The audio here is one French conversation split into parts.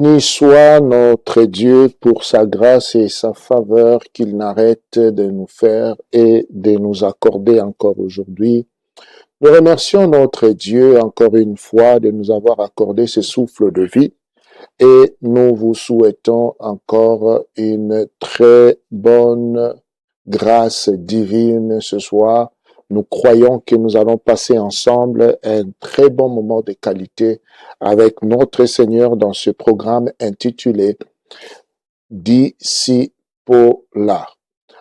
Béni soit notre Dieu pour sa grâce et sa faveur qu'il n'arrête de nous faire et de nous accorder encore aujourd'hui. Nous remercions notre Dieu encore une fois de nous avoir accordé ce souffle de vie et nous vous souhaitons encore une très bonne grâce divine ce soir. Nous croyons que nous allons passer ensemble un très bon moment de qualité avec notre Seigneur dans ce programme intitulé Discipola.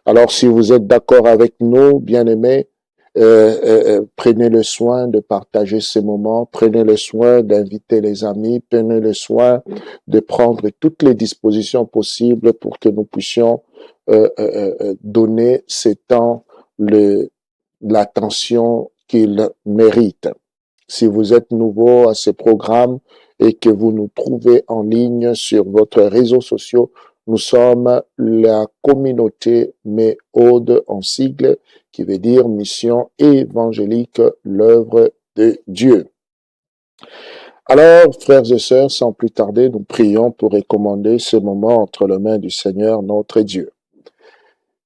Alors, si vous êtes d'accord avec nous, bien-aimés, prenez le soin de partager ces moments, prenez le soin d'inviter les amis, prenez le soin de prendre toutes les dispositions possibles pour que nous puissions donner ces temps l'attention qu'il mérite. Si vous êtes nouveau à ce programme et que vous nous trouvez en ligne sur votre réseaux sociaux, nous sommes la communauté Méode en sigle, qui veut dire mission évangélique, l'œuvre de Dieu. Alors, frères et sœurs, sans plus tarder, nous prions pour recommander ce moment entre les mains du Seigneur notre Dieu.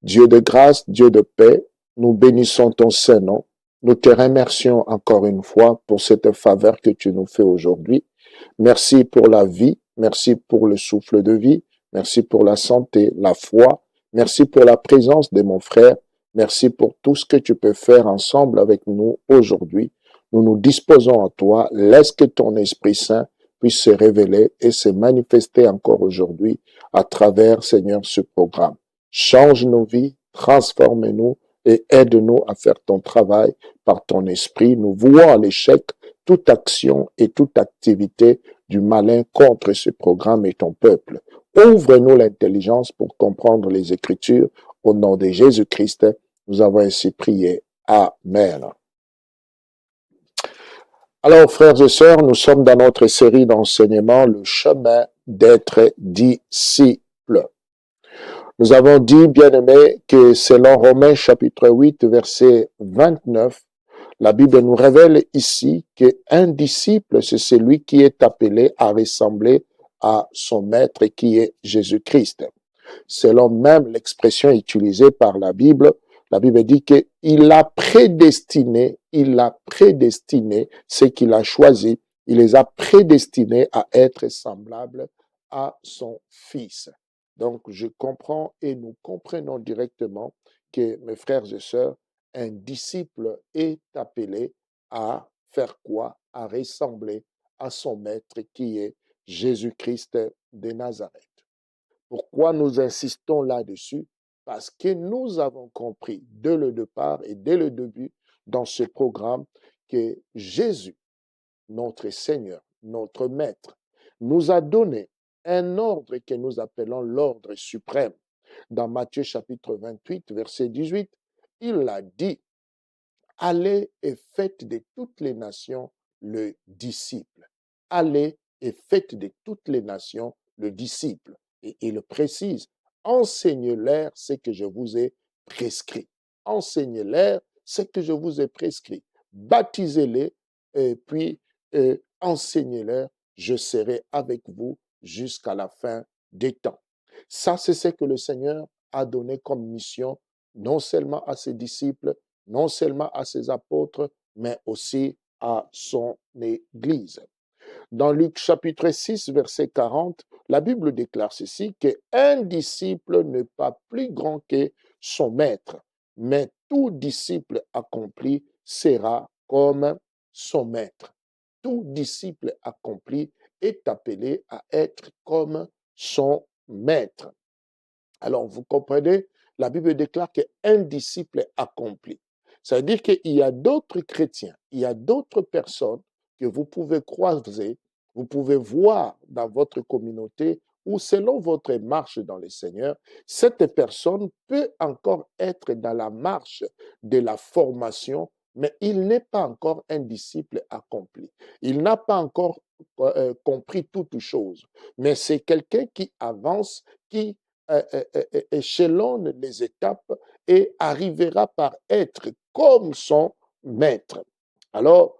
Dieu de grâce, Dieu de paix, nous bénissons ton Saint-Nom. Nous te remercions encore une fois pour cette faveur que tu nous fais aujourd'hui. Merci pour la vie, merci pour le souffle de vie, merci pour la santé, la foi, merci pour la présence de mon frère, merci pour tout ce que tu peux faire ensemble avec nous aujourd'hui. Nous nous disposons à toi, laisse que ton Esprit Saint puisse se révéler et se manifester encore aujourd'hui à travers, Seigneur, ce programme. Change nos vies, transforme-nous et aide-nous à faire ton travail par ton esprit. Nous vouons à l'échec toute action et toute activité du malin contre ce programme et ton peuple. Ouvre-nous l'intelligence pour comprendre les Écritures. Au nom de Jésus-Christ, nous avons ainsi prié. Amen. Alors, frères et sœurs, nous sommes dans notre série d'enseignements, le chemin d'être disciple. Nous avons dit, bien-aimés, que selon Romains chapitre 8, verset 29, la Bible nous révèle ici qu'un disciple, c'est celui qui est appelé à ressembler à son maître qui est Jésus-Christ. Selon même l'expression utilisée par la Bible dit qu'il a prédestiné ceux qu'il a choisis, il les a prédestinés à être semblables à son Fils. Donc, je comprends et nous comprenons directement que, mes frères et sœurs, un disciple est appelé à faire quoi? À ressembler à son maître qui est Jésus-Christ de Nazareth. Pourquoi nous insistons là-dessus? Parce que nous avons compris dès le départ et dès le début dans ce programme que Jésus, notre Seigneur, notre Maître, nous a donné un ordre que nous appelons l'ordre suprême. Dans Matthieu chapitre 28, verset 18, il a dit, « Allez et faites de toutes les nations le disciple. » Allez et faites de toutes les nations le disciple. Et il précise, enseignez-leur ce que je vous ai prescrit. Enseignez-leur ce que je vous ai prescrit. Baptisez-les et puis enseignez-leur, je serai avec vous jusqu'à la fin des temps. Ça, c'est ce que le Seigneur a donné comme mission, non seulement à ses disciples, non seulement à ses apôtres, mais aussi à son Église. Dans Luc chapitre 6, verset 40, la Bible déclare ceci, qu'un disciple n'est pas plus grand que son maître, mais tout disciple accompli sera comme son maître. Tout disciple accompli est appelé à être comme son maître. Alors, vous comprenez, la Bible déclare qu'un disciple est accompli. Ça veut dire qu'il y a d'autres chrétiens, il y a d'autres personnes que vous pouvez croiser, vous pouvez voir dans votre communauté ou selon votre marche dans le Seigneur, cette personne peut encore être dans la marche de la formation, mais il n'est pas encore un disciple accompli. Il n'a pas encore compris toutes choses, mais c'est quelqu'un qui avance, qui échelonne les étapes et arrivera par être comme son maître. Alors,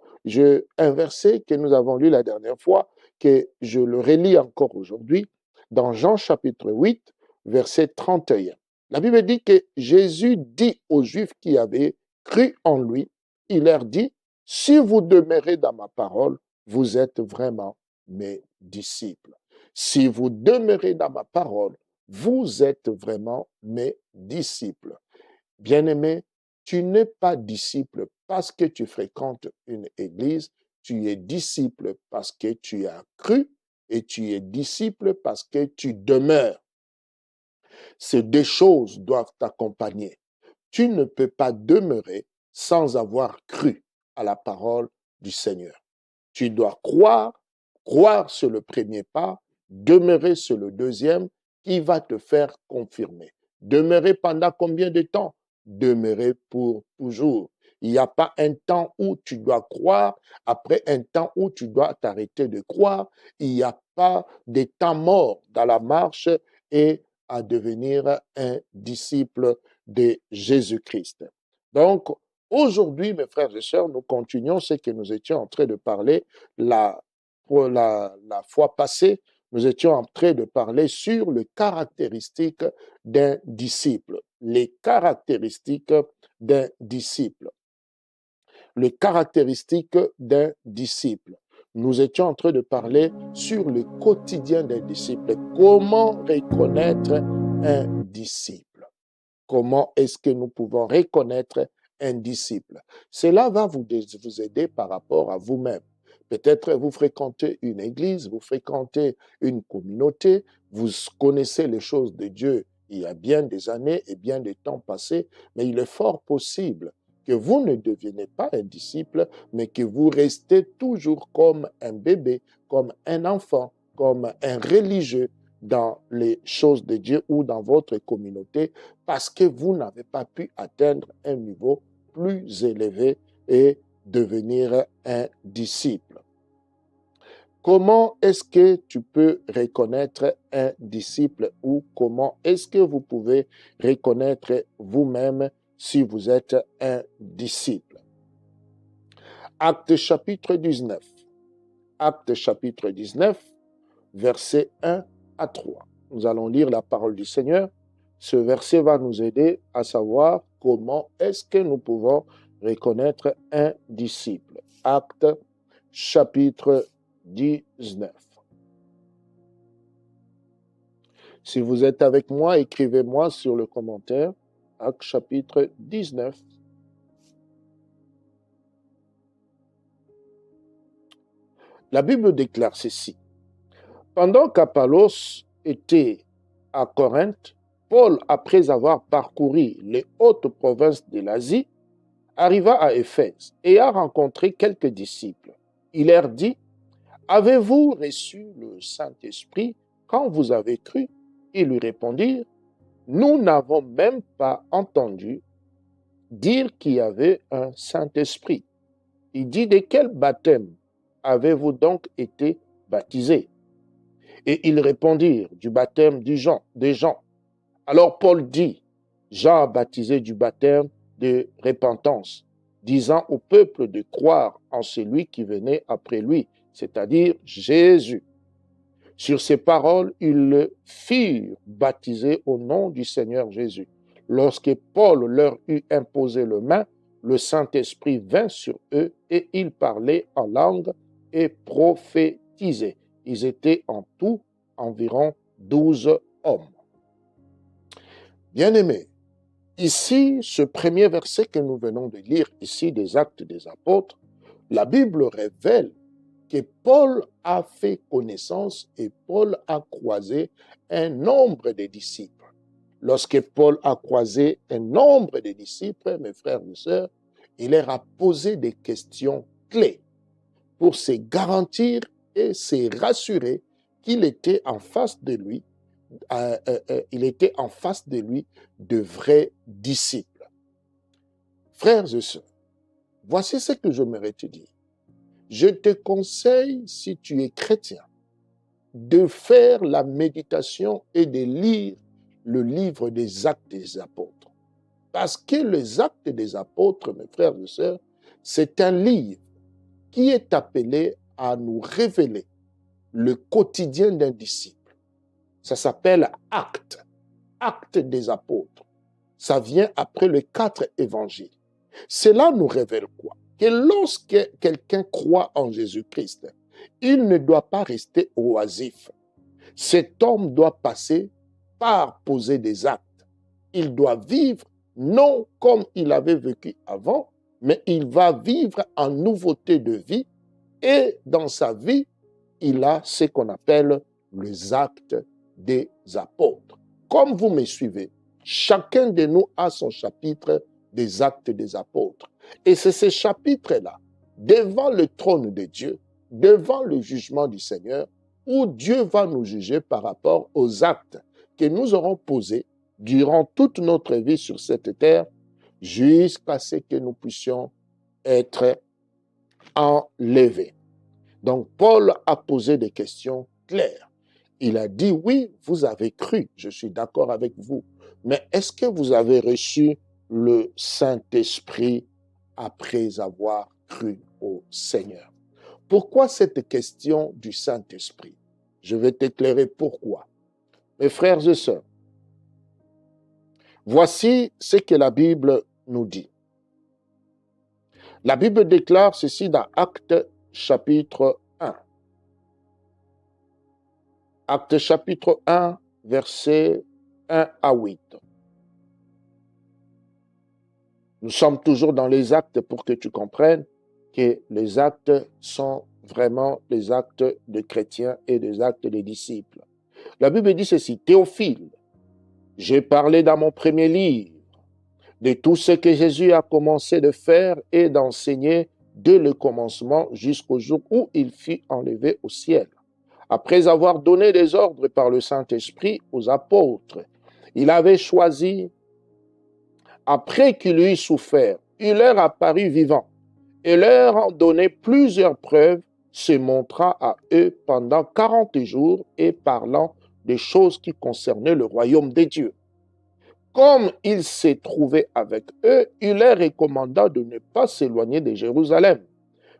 un verset que nous avons lu la dernière fois que je le relis encore aujourd'hui dans Jean chapitre 8, verset 31. La Bible dit que Jésus dit aux Juifs qui avaient cru en lui, il leur dit, si vous demeurez dans ma parole, vous êtes vraiment mes disciples. Si vous demeurez dans ma parole, vous êtes vraiment mes disciples. Bien-aimé, tu n'es pas disciple parce que tu fréquentes une église, tu es disciple parce que tu as cru et tu es disciple parce que tu demeures. Ces deux choses doivent t'accompagner. Tu ne peux pas demeurer sans avoir cru à la parole du Seigneur. Tu dois croire, croire sur le premier pas, demeurer sur le deuxième qui va te faire confirmer. Demeurer pendant combien de temps? Demeurer pour toujours. Il n'y a pas un temps où tu dois croire, après un temps où tu dois t'arrêter de croire. Il n'y a pas de temps mort dans la marche et à devenir un disciple de Jésus-Christ. Donc, aujourd'hui, mes frères et sœurs, nous continuons ce que nous étions en train de parler pour la fois passée. Nous étions en train de parler sur les caractéristiques d'un disciple. Les caractéristiques d'un disciple. Les caractéristiques d'un disciple. Nous étions en train de parler sur le quotidien d'un disciple. Comment reconnaître un disciple? Comment est-ce que nous pouvons reconnaître un disciple? Cela va vous aider par rapport à vous-même. Peut-être vous fréquentez une église, vous fréquentez une communauté, vous connaissez les choses de Dieu il y a bien des années et bien des temps passés, mais il est fort possible que vous ne deveniez pas un disciple, mais que vous restez toujours comme un bébé, comme un enfant, comme un religieux dans les choses de Dieu ou dans votre communauté parce que vous n'avez pas pu atteindre un niveau plus élevé et devenir un disciple. Comment est-ce que tu peux reconnaître un disciple ou comment est-ce que vous pouvez reconnaître vous-même si vous êtes un disciple? Actes chapitre 19. Actes chapitre 19, versets 1 à 3. Nous allons lire la parole du Seigneur. Ce verset va nous aider à savoir comment est-ce que nous pouvons reconnaître un disciple. Actes chapitre 19. Si vous êtes avec moi, écrivez-moi sur le commentaire. Actes chapitre 19. La Bible déclare ceci. Pendant qu'Apollos était à Corinthe, Paul, après avoir parcouru les hautes provinces de l'Asie, arriva à Éphèse et a rencontré quelques disciples. Il leur dit, « Avez-vous reçu le Saint-Esprit quand vous avez cru ?» Ils lui répondirent, « Nous n'avons même pas entendu dire qu'il y avait un Saint-Esprit. » Il dit, « De quel baptême avez-vous donc été baptisés ?» Et ils répondirent, « Du baptême des Jean. Alors Paul dit, « Jean a baptisé du baptême de repentance, disant au peuple de croire en celui qui venait après lui, c'est-à-dire Jésus. » Sur ces paroles, ils le firent baptiser au nom du Seigneur Jésus. Lorsque Paul leur eut imposé les mains, le Saint-Esprit vint sur eux et ils parlaient en langue et prophétisaient. Ils étaient en tout environ 12 hommes. Bien-aimés, ici, ce premier verset que nous venons de lire ici des Actes des Apôtres, la Bible révèle que Paul a fait connaissance et Paul a croisé un nombre de disciples. Lorsque Paul a croisé un nombre de disciples, mes frères et sœurs, il leur a posé des questions clés pour se garantir et se rassurer qu'il était en face de lui, de vrais disciples. Frères et sœurs, voici ce que j'aimerais te dire. Je te conseille, si tu es chrétien, de faire la méditation et de lire le livre des Actes des Apôtres. Parce que les Actes des Apôtres, mes frères et sœurs, c'est un livre qui est appelé à nous révéler le quotidien d'un disciple. Ça s'appelle Actes, Actes des apôtres. Ça vient après les 4 évangiles. Cela nous révèle quoi? Que lorsque quelqu'un croit en Jésus-Christ, il ne doit pas rester oisif. Cet homme doit passer par poser des actes. Il doit vivre non comme il avait vécu avant, mais il va vivre en nouveauté de vie et dans sa vie, il a ce qu'on appelle les actes des apôtres. Comme vous me suivez, chacun de nous a son chapitre des actes des apôtres. Et c'est ce chapitre-là, devant le trône de Dieu, devant le jugement du Seigneur, où Dieu va nous juger par rapport aux actes que nous aurons posés durant toute notre vie sur cette terre, jusqu'à ce que nous puissions être enlevés. Donc, Paul a posé des questions claires. Il a dit, oui, vous avez cru, je suis d'accord avec vous, mais est-ce que vous avez reçu le Saint-Esprit après avoir cru au Seigneur? Pourquoi cette question du Saint-Esprit? Je vais t'éclairer pourquoi. Mes frères et sœurs, voici ce que la Bible nous dit. La Bible déclare ceci dans Actes chapitre 1. Actes chapitre 1, versets 1 à 8. Nous sommes toujours dans les actes pour que tu comprennes que les actes sont vraiment les actes de chrétiens et des actes des disciples. La Bible dit ceci, Théophile, j'ai parlé dans mon premier livre de tout ce que Jésus a commencé de faire et d'enseigner dès le commencement jusqu'au jour où il fut enlevé au ciel. Après avoir donné des ordres par le Saint-Esprit aux apôtres, il avait choisi, après qu'il eut souffert, il leur apparut vivant et leur en donnait plusieurs preuves, se montrant à eux pendant 40 jours et parlant des choses qui concernaient le royaume des dieux. Comme il s'est trouvé avec eux, il leur recommanda de ne pas s'éloigner de Jérusalem,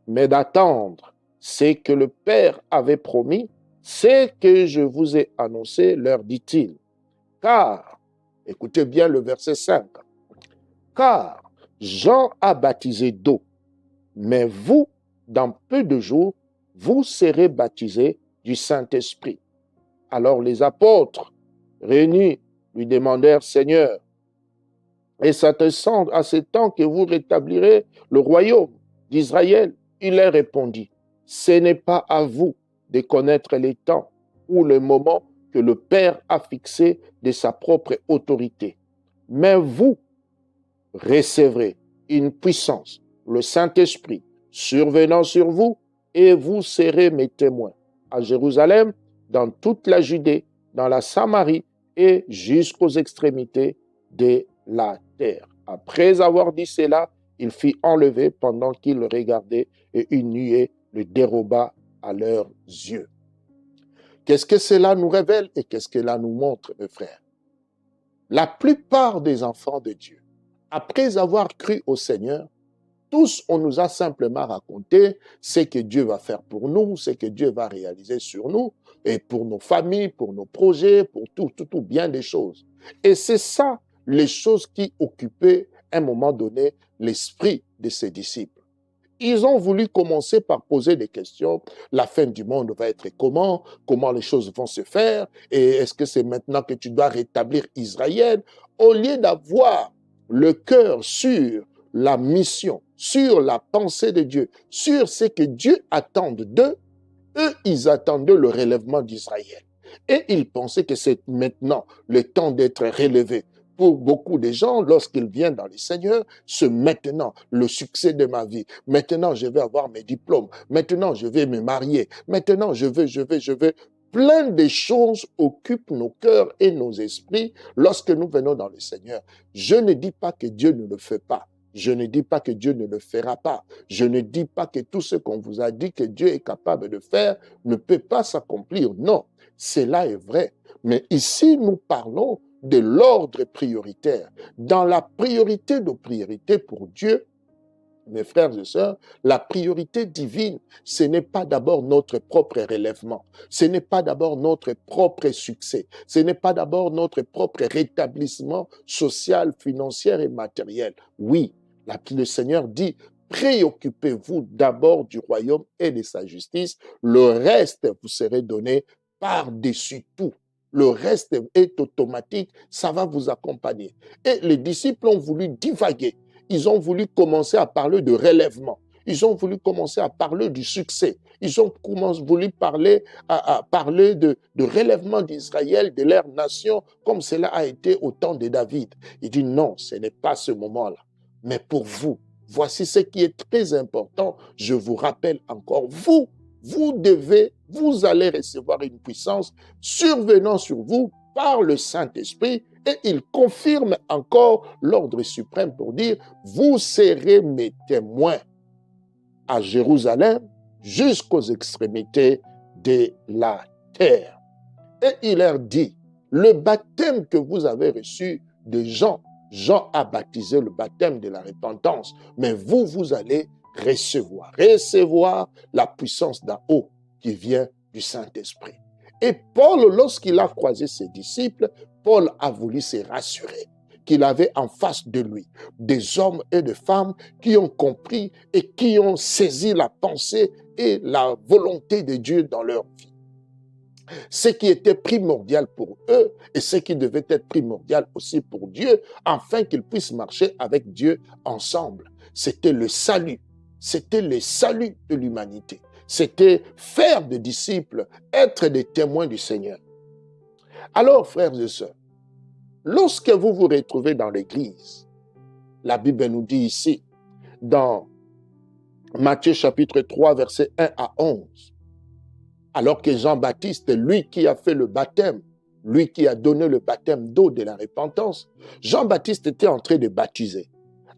mais d'attendre ce que le Père avait promis, ce que je vous ai annoncé, leur dit-il. Car, écoutez bien le verset 5, car Jean a baptisé d'eau, mais vous, dans peu de jours, vous serez baptisés du Saint-Esprit. Alors les apôtres, réunis, lui demandèrent, Seigneur, est-ce à ce temps que vous rétablirez le royaume d'Israël? Il leur répondit, ce n'est pas à vous de connaître les temps ou le moment que le Père a fixé de sa propre autorité. Mais vous recevrez une puissance, le Saint-Esprit, survenant sur vous, et vous serez mes témoins à Jérusalem, dans toute la Judée, dans la Samarie et jusqu'aux extrémités de la terre. Après avoir dit cela, il fut enlevé pendant qu'ils le regardaient et une nuée le déroba à leurs yeux. Qu'est-ce que cela nous révèle et qu'est-ce que cela nous montre, mes frères? La plupart des enfants de Dieu, après avoir cru au Seigneur, tous, on nous a simplement raconté ce que Dieu va faire pour nous, ce que Dieu va réaliser sur nous, et pour nos familles, pour nos projets, pour tout bien des choses. Et c'est ça, les choses qui occupaient, à un moment donné, l'esprit de ses disciples. Ils ont voulu commencer par poser des questions. La fin du monde va être comment? Comment les choses vont se faire? Et est-ce que c'est maintenant que tu dois rétablir Israël? Au lieu d'avoir le cœur sur la mission, sur la pensée de Dieu, sur ce que Dieu attend d'eux, eux, ils attendaient le relèvement d'Israël. Et ils pensaient que c'est maintenant le temps d'être relevé. Pour beaucoup de gens, lorsqu'ils viennent dans le Seigneur, c'est maintenant le succès de ma vie. Maintenant, je vais avoir mes diplômes. Maintenant, je vais me marier. Maintenant, je veux. Plein de choses occupent nos cœurs et nos esprits lorsque nous venons dans le Seigneur. Je ne dis pas que Dieu ne le fait pas. Je ne dis pas que Dieu ne le fera pas. Je ne dis pas que tout ce qu'on vous a dit que Dieu est capable de faire ne peut pas s'accomplir. Non, cela est vrai. Mais ici, nous parlons de l'ordre prioritaire. Dans la priorité de priorité pour Dieu, mes frères et sœurs, la priorité divine, ce n'est pas d'abord notre propre relèvement, ce n'est pas d'abord notre propre succès, ce n'est pas d'abord notre propre rétablissement social, financier et matériel. Oui, le Seigneur dit, préoccupez-vous d'abord du royaume et de sa justice, le reste vous serez donné par-dessus tout. Le reste est automatique, ça va vous accompagner. Et les disciples ont voulu divaguer. Ils ont voulu commencer à parler de relèvement. Ils ont voulu commencer à parler du succès. Ils ont voulu parler, parler de relèvement d'Israël, de leur nation, comme cela a été au temps de David. Il dit non, ce n'est pas ce moment-là. Mais pour vous, voici ce qui est très important. Je vous rappelle encore, vous allez recevoir une puissance survenant sur vous par le Saint-Esprit et il confirme encore l'ordre suprême pour dire, vous serez mes témoins à Jérusalem jusqu'aux extrémités de la terre. Et il leur dit, le baptême que vous avez reçu de Jean, Jean a baptisé le baptême de la repentance, mais vous allez recevoir la puissance d'en haut qui vient du Saint-Esprit. Et Paul, lorsqu'il a croisé ses disciples, Paul a voulu se rassurer qu'il avait en face de lui des hommes et des femmes qui ont compris et qui ont saisi la pensée et la volonté de Dieu dans leur vie. Ce qui était primordial pour eux et ce qui devait être primordial aussi pour Dieu, afin qu'ils puissent marcher avec Dieu ensemble. C'était le salut. C'était le salut de l'humanité. C'était faire des disciples, être des témoins du Seigneur. Alors, frères et sœurs, lorsque vous vous retrouvez dans l'Église, la Bible nous dit ici, dans Matthieu chapitre 3, versets 1 à 11, alors que Jean-Baptiste, lui qui a fait le baptême, lui qui a donné le baptême d'eau de la repentance, Jean-Baptiste était en train de baptiser.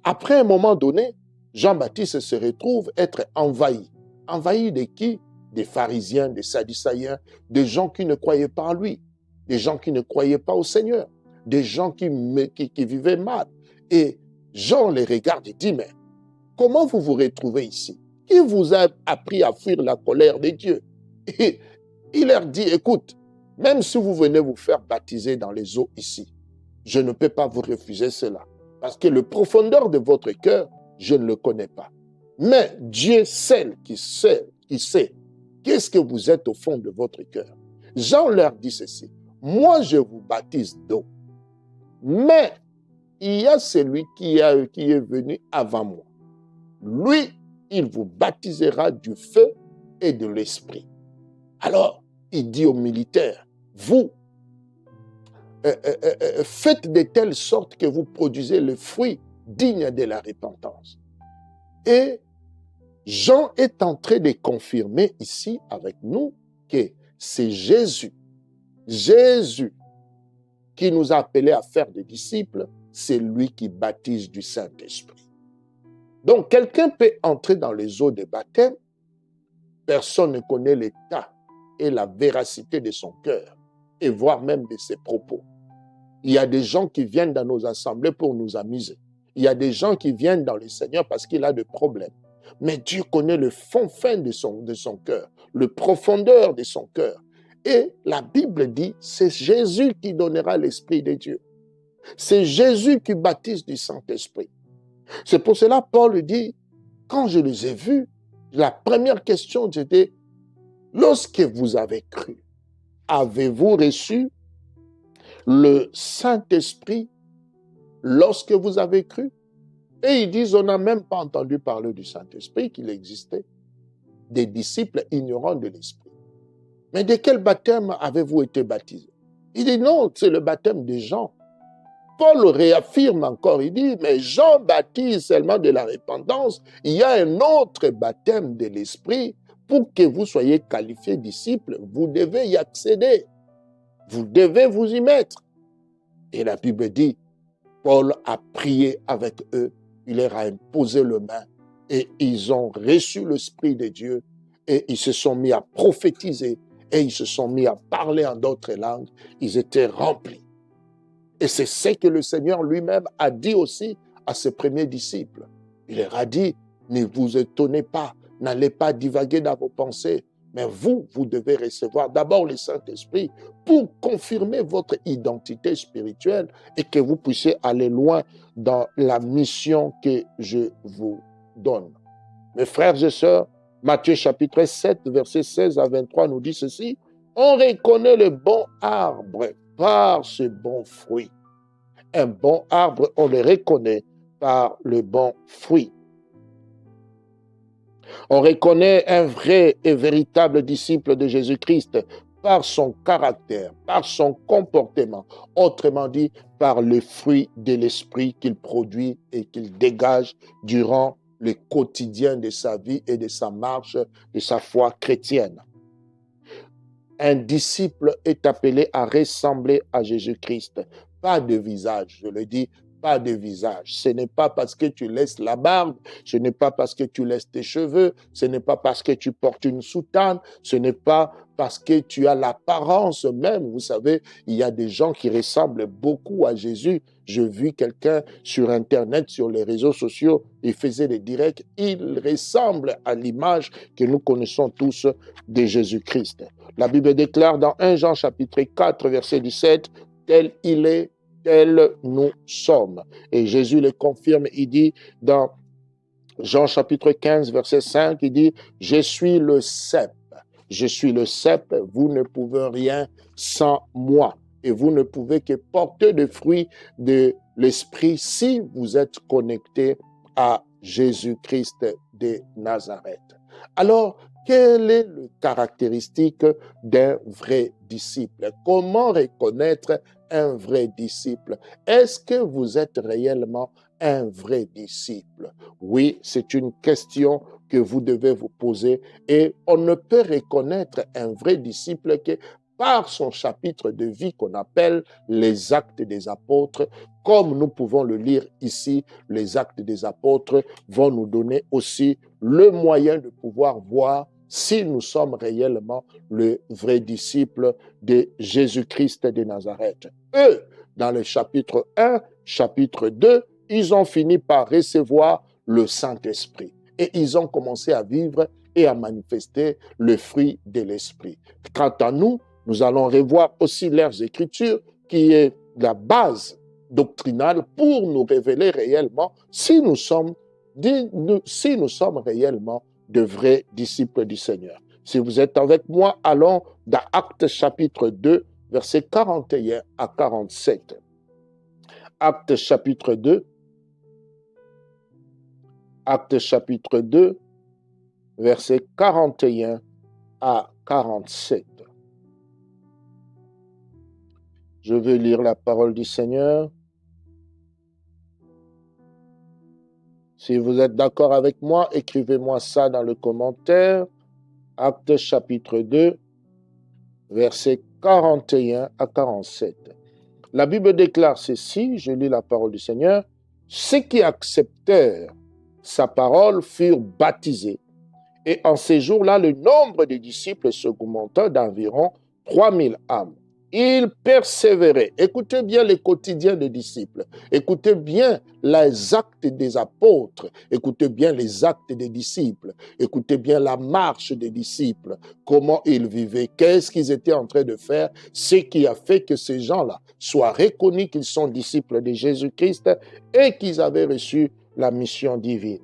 Après un moment donné, Jean-Baptiste se retrouve être envahi. Envahi de qui? Des pharisiens, des sadducéens, des gens qui ne croyaient pas en lui, des gens qui ne croyaient pas au Seigneur, des gens qui vivaient mal. Et Jean les regarde et dit, mais comment vous vous retrouvez ici? Qui vous a appris à fuir la colère de Dieu? Et il leur dit, écoute, même si vous venez vous faire baptiser dans les eaux ici, je ne peux pas vous refuser cela. Parce que le profondeur de votre cœur, je ne le connais pas. Mais Dieu seul qui sait qu'est-ce que vous êtes au fond de votre cœur. Jean leur dit ceci, moi je vous baptise d'eau, mais il y a celui qui est venu avant moi. Lui, il vous baptisera du feu et de l'esprit. Alors, il dit aux militaires, vous, faites de telle sorte que vous produisez le fruit digne de la repentance. Et Jean est en train de confirmer ici avec nous que c'est Jésus qui nous a appelés à faire des disciples, c'est lui qui baptise du Saint-Esprit. Donc, quelqu'un peut entrer dans les eaux de baptême, personne ne connaît l'état et la véracité de son cœur, et voire même de ses propos. Il y a des gens qui viennent dans nos assemblées pour nous amuser. Il y a des gens qui viennent dans le Seigneur parce qu'il a des problèmes. Mais Dieu connaît le fond fin de son cœur, le profondeur de son cœur. Et la Bible dit, c'est Jésus qui donnera l'Esprit de Dieu. C'est Jésus qui baptise du Saint-Esprit. C'est pour cela Paul dit, quand je les ai vus, la première question c'était, lorsque vous avez cru, avez-vous reçu le Saint-Esprit lorsque vous avez cru? Et ils disent, on n'a même pas entendu parler du Saint-Esprit, qu'il existait. Des disciples ignorants de l'Esprit. Mais de quel baptême avez-vous été baptisés? Il dit, non, c'est le baptême de Jean. Paul réaffirme encore, il dit, mais Jean baptise seulement de la repentance. Il y a un autre baptême de l'Esprit. Pour que vous soyez qualifiés disciples, vous devez y accéder. Vous devez vous y mettre. Et la Bible dit, Paul a prié avec eux, il leur a imposé le main et ils ont reçu l'Esprit de Dieu et ils se sont mis à prophétiser et ils se sont mis à parler en d'autres langues. Ils étaient remplis. Et c'est ce que le Seigneur lui-même a dit aussi à ses premiers disciples. Il leur a dit, Ne vous étonnez pas, n'allez pas divaguer dans vos pensées, mais vous devez recevoir d'abord le Saint-Esprit pour confirmer votre identité spirituelle et que vous puissiez aller loin dans la mission que je vous donne. Mes frères et sœurs, Matthieu chapitre 7, versets 16 à 23 nous dit ceci: on reconnaît le bon arbre par ce bon fruit. Un bon arbre, on le reconnaît par le bon fruit. On reconnaît un vrai et véritable disciple de Jésus-Christ par son caractère, par son comportement, autrement dit, par le fruit de l'esprit qu'il produit et qu'il dégage durant le quotidien de sa vie et de sa marche, de sa foi chrétienne. Un disciple est appelé à ressembler à Jésus-Christ. Pas de visage, je le dis, pas de visage. Ce n'est pas parce que tu laisses la barbe, ce n'est pas parce que tu laisses tes cheveux, ce n'est pas parce que tu portes une soutane, ce n'est pas parce que tu as l'apparence même. Vous savez, il y a des gens qui ressemblent beaucoup à Jésus. J'ai vu quelqu'un sur Internet, sur les réseaux sociaux, il faisait des directs. Il ressemble à l'image que nous connaissons tous de Jésus-Christ. La Bible déclare dans 1 Jean chapitre 4, verset 17, « Tel il est, tel nous sommes ». Et Jésus le confirme, il dit dans Jean chapitre 15, verset 5, il dit « Je suis le cep. Je suis le cep, vous ne pouvez rien sans moi. Et vous ne pouvez que porter des fruits de l'esprit si vous êtes connecté à Jésus-Christ de Nazareth. » Alors, quelle est la caractéristique d'un vrai disciple? Comment reconnaître un vrai disciple? Est-ce que vous êtes réellement un vrai disciple? Oui, c'est une question que vous devez vous poser et on ne peut reconnaître un vrai disciple que par son chapitre de vie qu'on appelle les Actes des Apôtres. Comme nous pouvons le lire ici, les Actes des Apôtres vont nous donner aussi le moyen de pouvoir voir si nous sommes réellement le vrai disciple de Jésus-Christ de Nazareth. Eux, dans le chapitre 1, chapitre 2, ils ont fini par recevoir le Saint-Esprit et ils ont commencé à vivre et à manifester le fruit de l'Esprit. Quant à nous, nous allons revoir aussi leurs Écritures qui est la base doctrinale pour nous révéler réellement si nous sommes réellement de vrais disciples du Seigneur. Si vous êtes avec moi, allons dans Actes chapitre 2, versets 41 à 47. Actes chapitre 2, versets 41 à 47. Je veux lire la parole du Seigneur. Si vous êtes d'accord avec moi, écrivez-moi ça dans le commentaire. Actes chapitre 2, versets 41 à 47. La Bible déclare ceci, je lis la parole du Seigneur. Ceux qui acceptèrent sa parole furent baptisés. Et en ces jours-là, le nombre des disciples s'augmenta d'environ 3000 âmes. Ils persévéraient. Écoutez bien les quotidiens des disciples. Écoutez bien les actes des apôtres. Écoutez bien les actes des disciples. Écoutez bien la marche des disciples. Comment ils vivaient. Qu'est-ce qu'ils étaient en train de faire. Ce qui a fait que ces gens-là soient reconnus qu'ils sont disciples de Jésus-Christ et qu'ils avaient reçu la mission divine.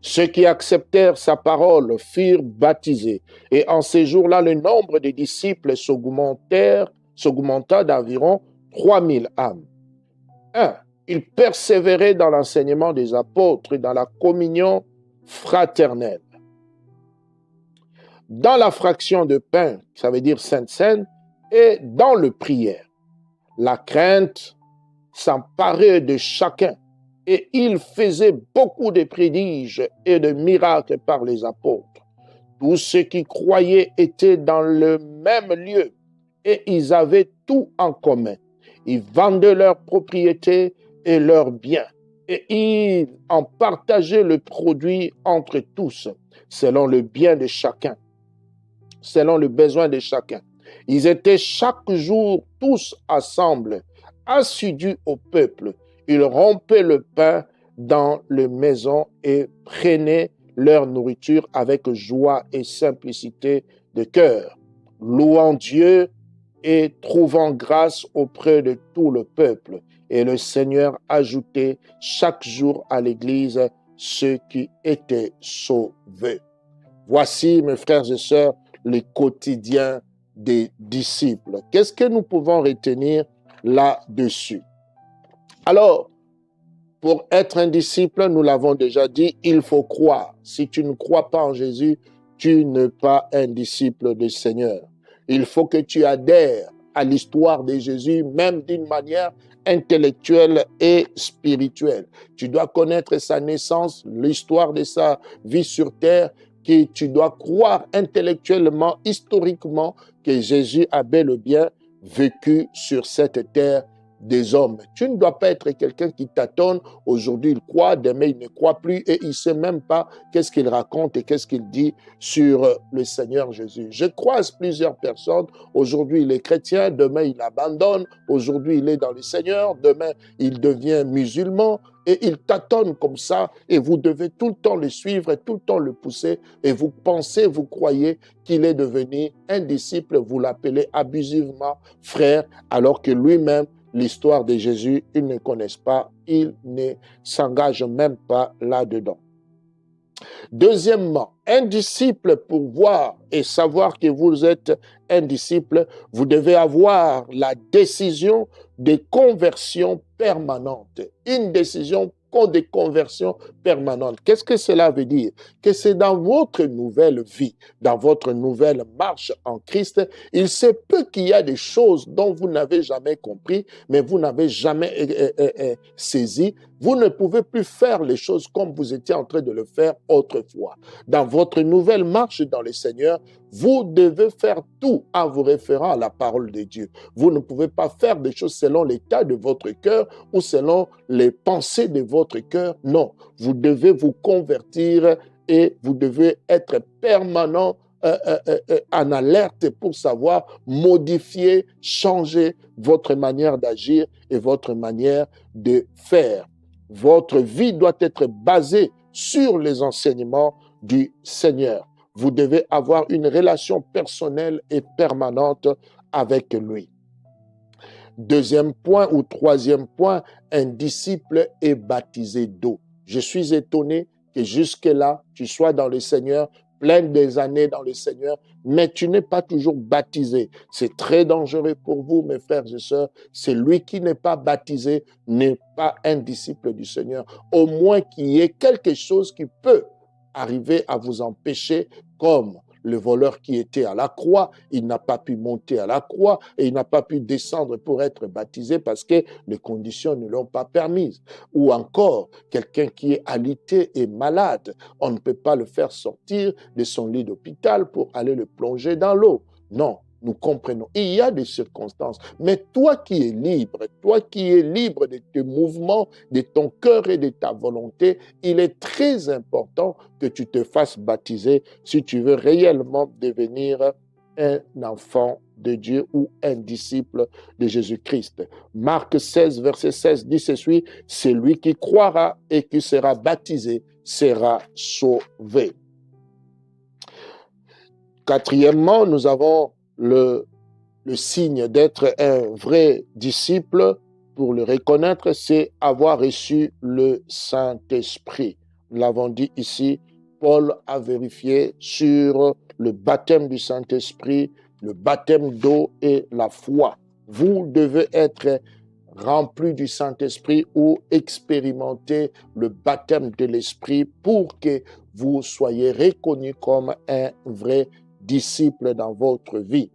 Ceux qui acceptèrent sa parole furent baptisés. Et en ces jours-là, le nombre des disciples s'augmenta d'environ 3000 âmes. 1. Ils persévéraient dans l'enseignement des apôtres et dans la communion fraternelle. Dans la fraction de pain, ça veut dire Sainte Seine, et dans le prière. La crainte s'emparait de chacun. Et il faisait beaucoup de prodiges et de miracles par les apôtres. Tous ceux qui croyaient étaient dans le même lieu et ils avaient tout en commun. Ils vendaient leurs propriétés et leurs biens et ils en partageaient le produit entre tous, selon le bien de chacun, selon le besoin de chacun. Ils étaient chaque jour tous ensemble, assidus au peuple. Ils rompaient le pain dans les maisons et prenaient leur nourriture avec joie et simplicité de cœur, louant Dieu et trouvant grâce auprès de tout le peuple. Et le Seigneur ajoutait chaque jour à l'Église ceux qui étaient sauvés. Voici, mes frères et sœurs, le quotidien des disciples. Qu'est-ce que nous pouvons retenir là-dessus? Alors, pour être un disciple, nous l'avons déjà dit, il faut croire. Si tu ne crois pas en Jésus, tu n'es pas un disciple du Seigneur. Il faut que tu adhères à l'histoire de Jésus, même d'une manière intellectuelle et spirituelle. Tu dois connaître sa naissance, l'histoire de sa vie sur terre, que tu dois croire intellectuellement, historiquement, que Jésus a bel et bien vécu sur cette terre des hommes. Tu ne dois pas être quelqu'un qui tâtonne. Aujourd'hui, il croit, demain, il ne croit plus et il ne sait même pas qu'est-ce qu'il raconte et qu'est-ce qu'il dit sur le Seigneur Jésus. Je croise plusieurs personnes. Aujourd'hui, il est chrétien, demain, il abandonne. Aujourd'hui, il est dans le Seigneur, demain, il devient musulman. Et il tâtonne comme ça et vous devez tout le temps le suivre et tout le temps le pousser et vous pensez, vous croyez qu'il est devenu un disciple, vous l'appelez abusivement frère alors que lui-même, l'histoire de Jésus, il ne connaît pas, il ne s'engage même pas là-dedans. Deuxièmement, un disciple, pour voir et savoir que vous êtes un disciple, vous devez avoir la décision de conversion permanente. Une décision de conversion permanente. Qu'est-ce que cela veut dire? Que c'est dans votre nouvelle vie, dans votre nouvelle marche en Christ, il se peut qu'il y a des choses dont vous n'avez jamais compris, mais vous n'avez jamais saisi. Vous ne pouvez plus faire les choses comme vous étiez en train de le faire autrefois. Dans votre nouvelle marche dans le Seigneur, vous devez faire tout en vous référant à la parole de Dieu. Vous ne pouvez pas faire des choses selon l'état de votre cœur ou selon les pensées de votre cœur. Non, vous devez vous convertir et vous devez être permanent en alerte pour savoir modifier, changer votre manière d'agir et votre manière de faire. Votre vie doit être basée sur les enseignements du Seigneur. Vous devez avoir une relation personnelle et permanente avec lui. Deuxième point ou troisième point, un disciple est baptisé d'eau. Je suis étonné que jusque-là, tu sois dans le Seigneur, plein des années dans le Seigneur, mais tu n'es pas toujours baptisé. C'est très dangereux pour vous, mes frères et sœurs. Celui qui n'est pas baptisé n'est pas un disciple du Seigneur. Au moins qu'il y ait quelque chose qui peut arriver à vous empêcher, comme le voleur qui était à la croix, il n'a pas pu monter à la croix et il n'a pas pu descendre pour être baptisé parce que les conditions ne l'ont pas permise. Ou encore, quelqu'un qui est alité et malade, on ne peut pas le faire sortir de son lit d'hôpital pour aller le plonger dans l'eau. Non, nous comprenons. Il y a des circonstances, mais toi qui es libre de tes mouvements, de ton cœur et de ta volonté, il est très important que tu te fasses baptiser si tu veux réellement devenir un enfant de Dieu ou un disciple de Jésus-Christ. Marc 16, verset 16 dit ceci, « Celui qui croira et qui sera baptisé sera sauvé. » Quatrièmement, nous avons le signe d'être un vrai disciple, pour le reconnaître, c'est avoir reçu le Saint-Esprit. Nous l'avons dit ici, Paul a vérifié sur le baptême du Saint-Esprit, le baptême d'eau et la foi. Vous devez être rempli du Saint-Esprit ou expérimenter le baptême de l'Esprit pour que vous soyez reconnu comme un vrai disciple dans votre vie.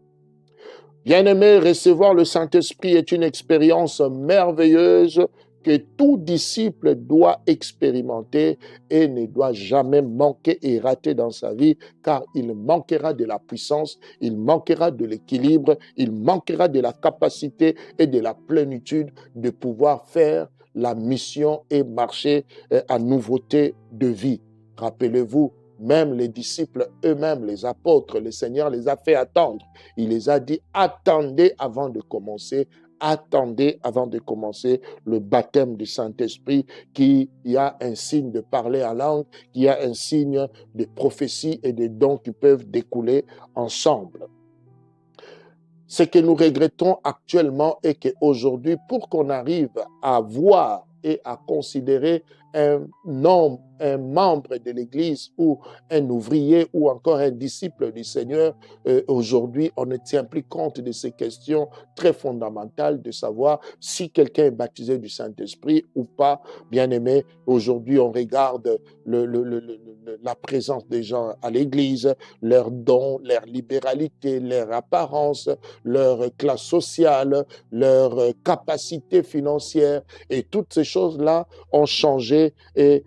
Bien-aimé, recevoir le Saint-Esprit est une expérience merveilleuse que tout disciple doit expérimenter et ne doit jamais manquer et rater dans sa vie, car il manquera de la puissance, il manquera de l'équilibre, il manquera de la capacité et de la plénitude de pouvoir faire la mission et marcher à nouveauté de vie. Rappelez-vous, même les disciples eux-mêmes, les apôtres, le Seigneur les a fait attendre. Il les a dit, attendez avant de commencer attendez avant de commencer le baptême du Saint-Esprit, qu'il y a un signe de parler en langue, qu'il y a un signe de prophétie et de dons qui peuvent découler ensemble. Ce que nous regrettons actuellement est qu'aujourd'hui, pour qu'on arrive à voir et à considérer un membre de l'Église ou un ouvrier ou encore un disciple du Seigneur, aujourd'hui, on ne tient plus compte de ces questions très fondamentales de savoir si quelqu'un est baptisé du Saint-Esprit ou pas. Bien-aimé, aujourd'hui, on regarde la présence des gens à l'Église, leurs dons, leur libéralité, leur apparence, leur classe sociale, leur capacité financière, et toutes ces choses-là ont changé et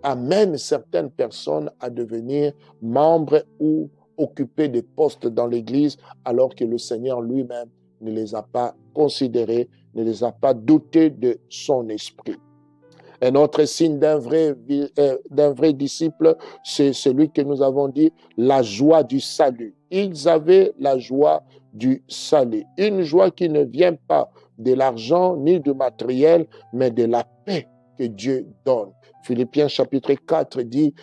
amènent certaines personnes à devenir membres ou occuper des postes dans l'Église, alors que le Seigneur lui-même ne les a pas considérés, ne les a pas dotés de son esprit. Un autre signe d'un vrai disciple, c'est celui que nous avons dit, la joie du salut. Ils avaient la joie du salut. Une joie qui ne vient pas de l'argent ni du matériel, mais de la paix que Dieu donne. Philippiens chapitre 4 dit,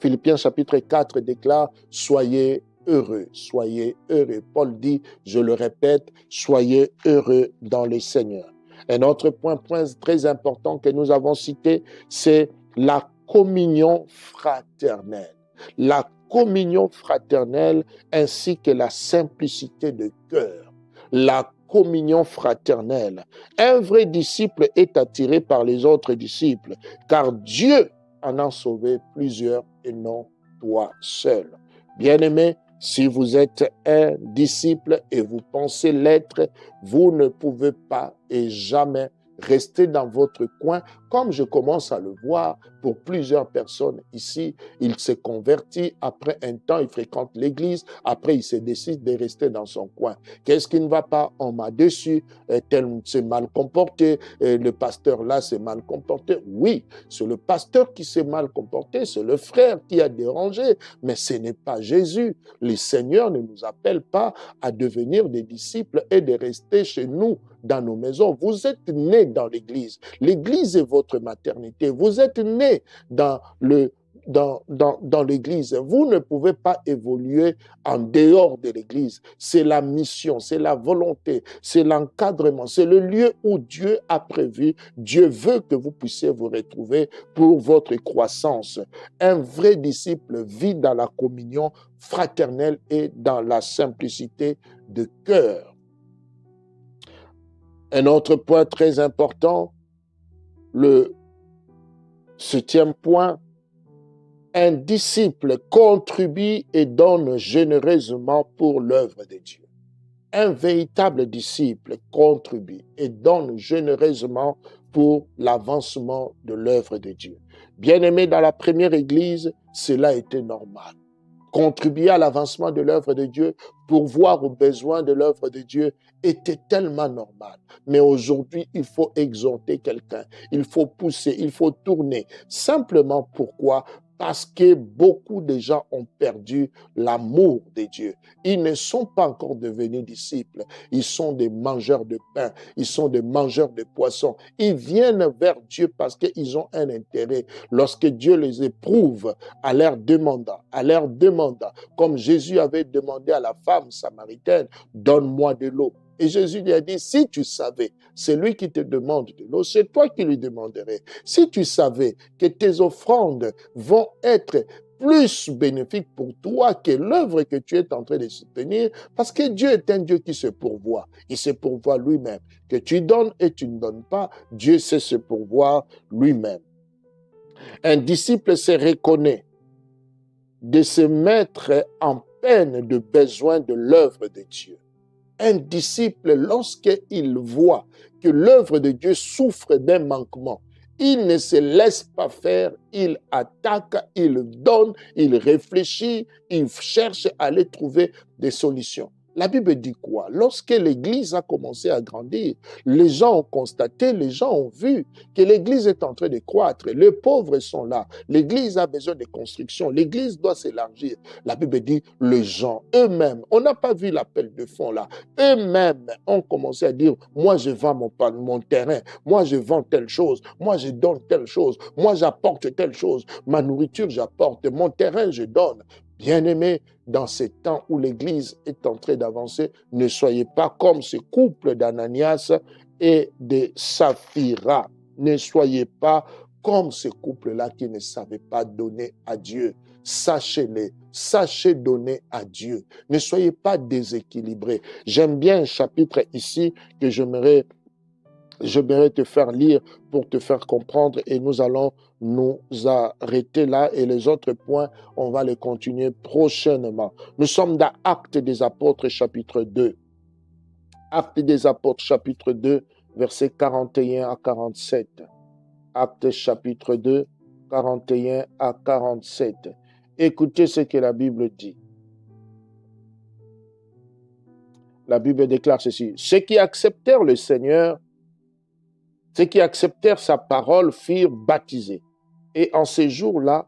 Philippiens chapitre 4 déclare, soyez heureux, soyez heureux. Paul dit, je le répète, soyez heureux dans le Seigneur. Un autre point très important que nous avons cité, c'est la communion fraternelle. La communion fraternelle ainsi que la simplicité de cœur. La communion fraternelle. Un vrai disciple est attiré par les autres disciples, car Dieu en a sauvé plusieurs et non toi seul. Bien-aimé, si vous êtes un disciple et vous pensez l'être, vous ne pouvez pas et jamais rester dans votre coin, comme je commence à le voir pour plusieurs personnes ici. Il se convertit, après un temps, il fréquente l'église, après il se décide de rester dans son coin. Qu'est-ce qui ne va pas? On m'a déçu, tel s'est mal comporté, le pasteur là s'est mal comporté. Oui, c'est le pasteur qui s'est mal comporté, c'est le frère qui a dérangé, mais ce n'est pas Jésus. Le Seigneur ne nous appelle pas à devenir des disciples et de rester chez nous dans nos maisons. Vous êtes nés dans l'église. L'église est votre maternité. Vous êtes nés dans l'église. Vous ne pouvez pas évoluer en dehors de l'église. C'est la mission, c'est la volonté, c'est l'encadrement, c'est le lieu où Dieu a prévu. Dieu veut que vous puissiez vous retrouver pour votre croissance. Un vrai disciple vit dans la communion fraternelle et dans la simplicité de cœur. Un autre point très important, le 7e point, un disciple contribue et donne généreusement pour l'œuvre de Dieu. Un véritable disciple contribue et donne généreusement pour l'avancement de l'œuvre de Dieu. Bien-aimé, dans la première église, cela était normal. Contribuer à l'avancement de l'œuvre de Dieu, pourvoir aux besoins de l'œuvre de Dieu était tellement normal. Mais aujourd'hui, il faut exhorter quelqu'un, il faut pousser, il faut tourner. Simplement pourquoi? Parce que beaucoup de gens ont perdu l'amour de Dieu. Ils ne sont pas encore devenus disciples. Ils sont des mangeurs de pain. Ils sont des mangeurs de poissons. Ils viennent vers Dieu parce qu'ils ont un intérêt. Lorsque Dieu les éprouve à leur demandant, comme Jésus avait demandé à la femme samaritaine, donne-moi de l'eau. Et Jésus lui a dit, si tu savais, c'est lui qui te demande de l'eau, c'est toi qui lui demanderais. Si tu savais que tes offrandes vont être plus bénéfiques pour toi que l'œuvre que tu es en train de soutenir, parce que Dieu est un Dieu qui se pourvoit. Il se pourvoit lui-même. Que tu donnes et tu ne donnes pas, Dieu sait se pourvoir lui-même. Un disciple se reconnaît de se mettre en peine de besoin de l'œuvre de Dieu. Un disciple, lorsqu'il voit que l'œuvre de Dieu souffre d'un manquement, il ne se laisse pas faire, il attaque, il donne, il réfléchit, il cherche à aller trouver des solutions. La Bible dit quoi? Lorsque l'Église a commencé à grandir, les gens ont constaté, les gens ont vu que l'Église est en train de croître. Les pauvres sont là. L'Église a besoin de construction. L'Église doit s'élargir. La Bible dit, les gens eux-mêmes, on n'a pas vu l'appel de fond là, eux-mêmes ont commencé à dire, moi je vends mon terrain, moi je vends telle chose, moi je donne telle chose, moi j'apporte telle chose, ma nourriture j'apporte, mon terrain je donne. Bien-aimés, dans ces temps où l'Église est en train d'avancer, ne soyez pas comme ce couple d'Ananias et de Saphira. Ne soyez pas comme ce couple-là qui ne savait pas donner à Dieu. Sachez-les, sachez donner à Dieu. Ne soyez pas déséquilibrés. J'aime bien un chapitre ici que j'aimerais te faire lire pour te faire comprendre et nous allons nous arrêter là et les autres points, on va les continuer prochainement. Nous sommes dans Actes des Apôtres chapitre 2. Actes des Apôtres chapitre 2, versets 41 à 47. Actes chapitre 2, 41 à 47. Écoutez ce que la Bible dit. La Bible déclare ceci. Ceux qui acceptèrent le Seigneur, ceux qui acceptèrent sa parole furent baptisés. Et en ces jours-là,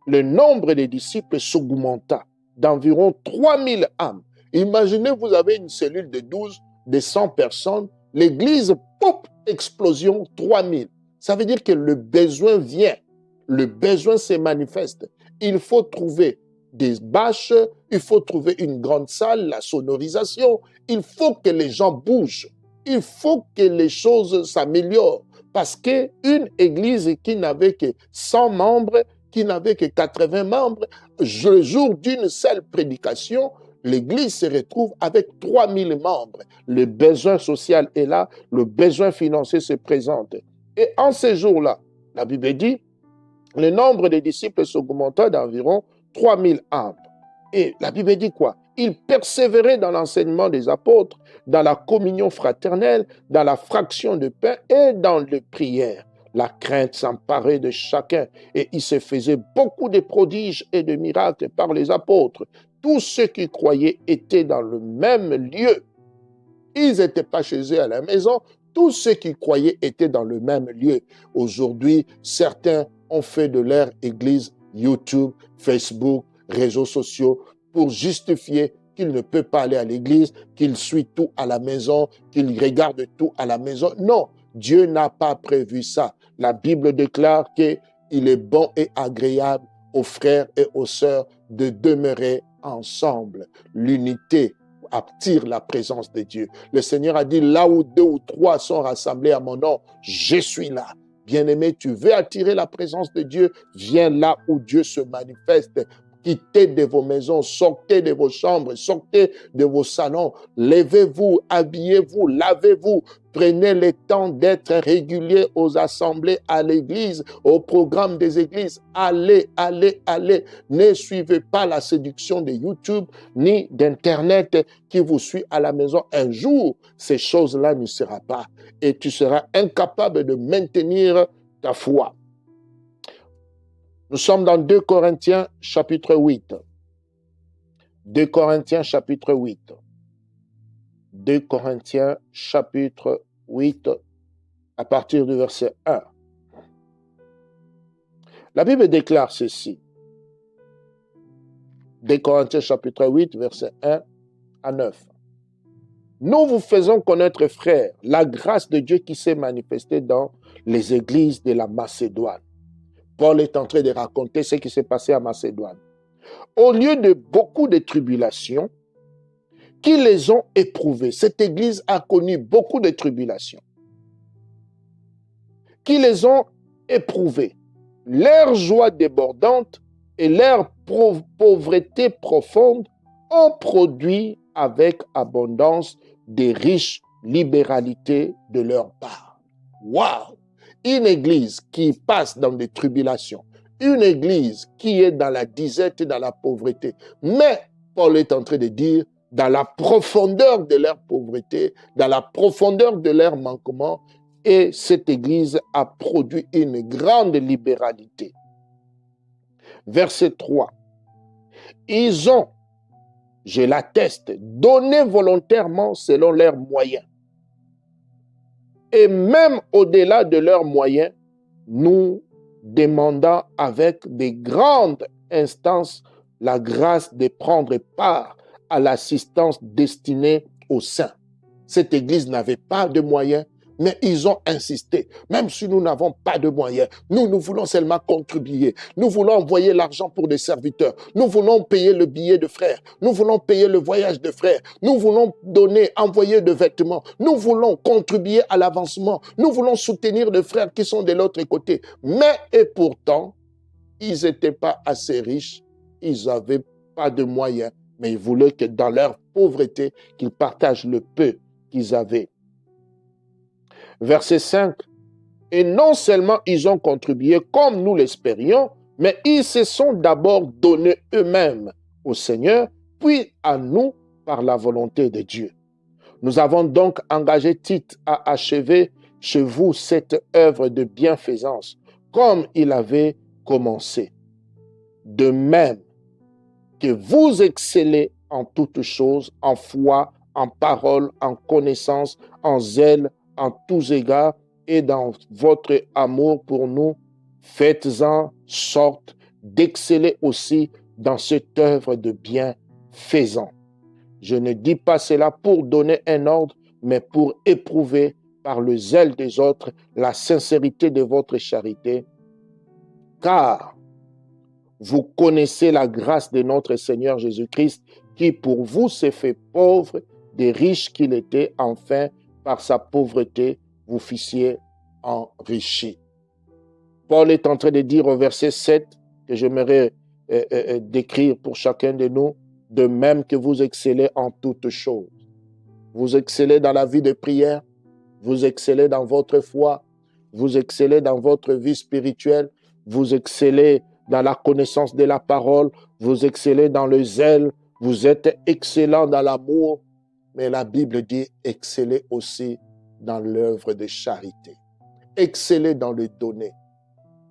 le nombre des disciples s'augmenta d'environ 3000 âmes. Imaginez, vous avez une cellule de 12, de 100 personnes. L'église, pop, explosion, 3000. Ça veut dire que le besoin vient. Le besoin se manifeste. Il faut trouver des bâches, il faut trouver une grande salle, la sonorisation. Il faut que les gens bougent. Il faut que les choses s'améliorent. Parce qu'une église qui n'avait que 100 membres, qui n'avait que 80 membres, le jour d'une seule prédication, l'église se retrouve avec 3000 membres. Le besoin social est là, le besoin financier se présente. Et en ces jours-là, la Bible dit, le nombre des disciples s'augmenta d'environ 3000 âmes. Et la Bible dit quoi? Ils persévéraient dans l'enseignement des apôtres, dans la communion fraternelle, dans la fraction de pain et dans les prières. La crainte s'emparait de chacun et il se faisait beaucoup de prodiges et de miracles par les apôtres. Tous ceux qui croyaient étaient dans le même lieu. Ils n'étaient pas chez eux à la maison. Tous ceux qui croyaient étaient dans le même lieu. Aujourd'hui, certains ont fait de leur église YouTube, Facebook, réseaux sociaux pour justifier qu'il ne peut pas aller à l'église, qu'il suit tout à la maison, qu'il regarde tout à la maison. Non, Dieu n'a pas prévu ça. La Bible déclare qu'il est bon et agréable aux frères et aux sœurs de demeurer ensemble. L'unité attire la présence de Dieu. Le Seigneur a dit, là où 2 ou 3 sont rassemblés à mon nom, je suis là. Bien-aimé, tu veux attirer la présence de Dieu, viens là où Dieu se manifeste. Quittez de vos maisons, sortez de vos chambres, sortez de vos salons, levez-vous, habillez-vous, lavez-vous, prenez le temps d'être régulier aux assemblées, à l'église, au programme des églises. Allez, allez, allez. Ne suivez pas la séduction de YouTube ni d'Internet qui vous suit à la maison. Un jour, ces choses-là ne seront pas et tu seras incapable de maintenir ta foi. Nous sommes dans 2 Corinthiens chapitre 8. 2 Corinthiens chapitre 8. 2 Corinthiens chapitre 8 à partir du verset 1. La Bible déclare ceci. 2 Corinthiens chapitre 8 verset 1 à 9. Nous vous faisons connaître, frères, la grâce de Dieu qui s'est manifestée dans les églises de la Macédoine. Paul est en train de raconter ce qui s'est passé à Macédoine. Au lieu de beaucoup de tribulations qui les ont éprouvées, cette église a connu beaucoup de tribulations qui les ont éprouvées. Leur joie débordante et leur pauvreté profonde ont produit avec abondance des riches libéralités de leur part. Waouh! Une église qui passe dans des tribulations, une église qui est dans la disette et dans la pauvreté. Mais Paul est en train de dire, dans la profondeur de leur pauvreté, dans la profondeur de leur manquement, et cette église a produit une grande libéralité. Verset 3. Ils ont je l'atteste, donnés volontairement selon leurs moyens. Et même au-delà de leurs moyens, nous demandons avec des grandes instances la grâce de prendre part à l'assistance destinée aux saints. Cette église n'avait pas de moyens, mais ils ont insisté. Même si nous n'avons pas de moyens, nous voulons seulement contribuer. Nous voulons envoyer l'argent pour des serviteurs. Nous voulons payer le billet de frère. Nous voulons payer le voyage de frère. Nous voulons donner, envoyer de vêtements. Nous voulons contribuer à l'avancement. Nous voulons soutenir les frères qui sont de l'autre côté. Mais et pourtant, ils n'étaient pas assez riches. Ils n'avaient pas de moyens. Mais ils voulaient que dans leur pauvreté, qu'ils partagent le peu qu'ils avaient. Verset 5. Et non seulement ils ont contribué comme nous l'espérions, mais ils se sont d'abord donnés eux-mêmes au Seigneur, puis à nous par la volonté de Dieu. Nous avons donc engagé Tite à achever chez vous cette œuvre de bienfaisance, comme il avait commencé. De même que vous excellez en toutes choses, en foi, en parole, en connaissance, en zèle, en tous égards, et dans votre amour pour nous, faites-en sorte d'exceller aussi dans cette œuvre de bienfaisance. Je ne dis pas cela pour donner un ordre, mais pour éprouver par le zèle des autres la sincérité de votre charité, car vous connaissez la grâce de notre Seigneur Jésus-Christ, qui pour vous s'est fait pauvre, des riches qu'il était, enfin, par sa pauvreté, vous fussiez enrichis. Paul est en train de dire au verset 7, que j'aimerais décrire pour chacun de nous, de même que vous excellez en toutes choses. Vous excellez dans la vie de prière, vous excellez dans votre foi, vous excellez dans votre vie spirituelle, vous excellez dans la connaissance de la parole, vous excellez dans le zèle, vous êtes excellent dans l'amour, mais la Bible dit excellez aussi dans l'œuvre de charité. Excellez dans le donner.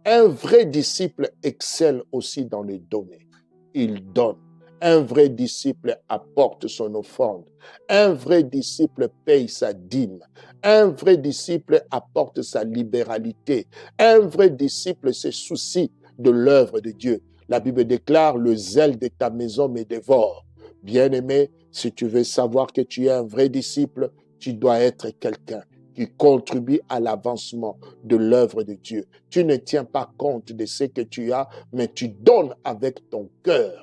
Un vrai disciple excelle aussi dans le donner. Il donne. Un vrai disciple apporte son offrande. Un vrai disciple paye sa dîme. Un vrai disciple apporte sa libéralité. Un vrai disciple se soucie de l'œuvre de Dieu. La Bible déclare, le zèle de ta maison me dévore. Bien-aimé, si tu veux savoir que tu es un vrai disciple, tu dois être quelqu'un qui contribue à l'avancement de l'œuvre de Dieu. Tu ne tiens pas compte de ce que tu as, mais tu donnes avec ton cœur.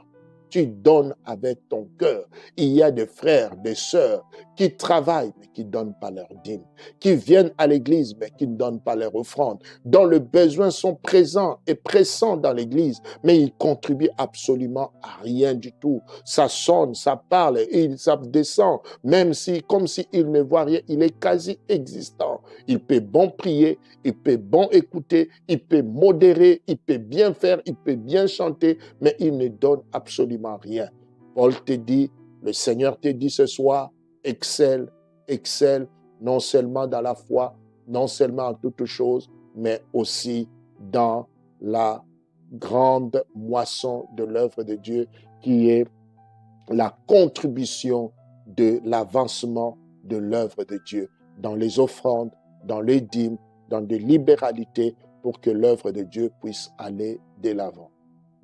Tu donnes avec ton cœur. Il y a des frères, des sœurs qui travaillent, mais qui ne donnent pas leur dîme, qui viennent à l'église, mais qui ne donnent pas leur offrande, dont les besoins sont présents et pressants dans l'église, mais ils contribuent absolument à rien du tout. Ça sonne, ça parle, ça descend, même si, comme s'il ne voit rien, il est quasi existant. Il peut bon prier, il peut bon écouter, il peut modérer, il peut bien faire, il peut bien chanter, mais il ne donne absolument rien. Paul te dit, le Seigneur te dit ce soir, excelle, non seulement dans la foi, non seulement en toutes choses, mais aussi dans la grande moisson de l'œuvre de Dieu qui est la contribution de l'avancement de l'œuvre de Dieu dans les offrandes, dans les dîmes, dans des libéralités pour que l'œuvre de Dieu puisse aller de l'avant.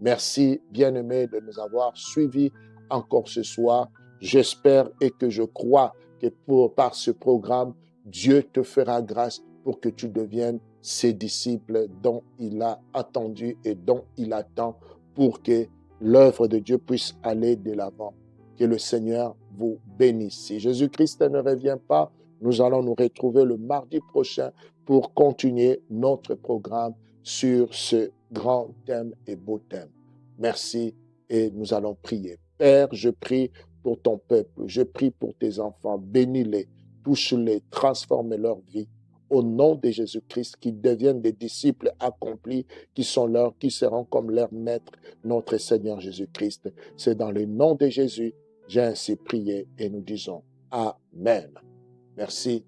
Merci, bien-aimés, de nous avoir suivis encore ce soir. J'espère et que je crois que par ce programme, Dieu te fera grâce pour que tu deviennes ses disciples dont il a attendu et dont il attend pour que l'œuvre de Dieu puisse aller de l'avant. Que le Seigneur vous bénisse. Si Jésus-Christ ne revient pas, nous allons nous retrouver le mardi prochain pour continuer notre programme sur ce grand thème et beau thème. Merci et nous allons prier. Père, je prie pour ton peuple, je prie pour tes enfants, bénis-les, touche-les, transforme leur vie. Au nom de Jésus-Christ, qu'ils deviennent des disciples accomplis, qui seront comme leur maître, notre Seigneur Jésus-Christ. C'est dans le nom de Jésus, j'ai ainsi prié et nous disons Amen. Merci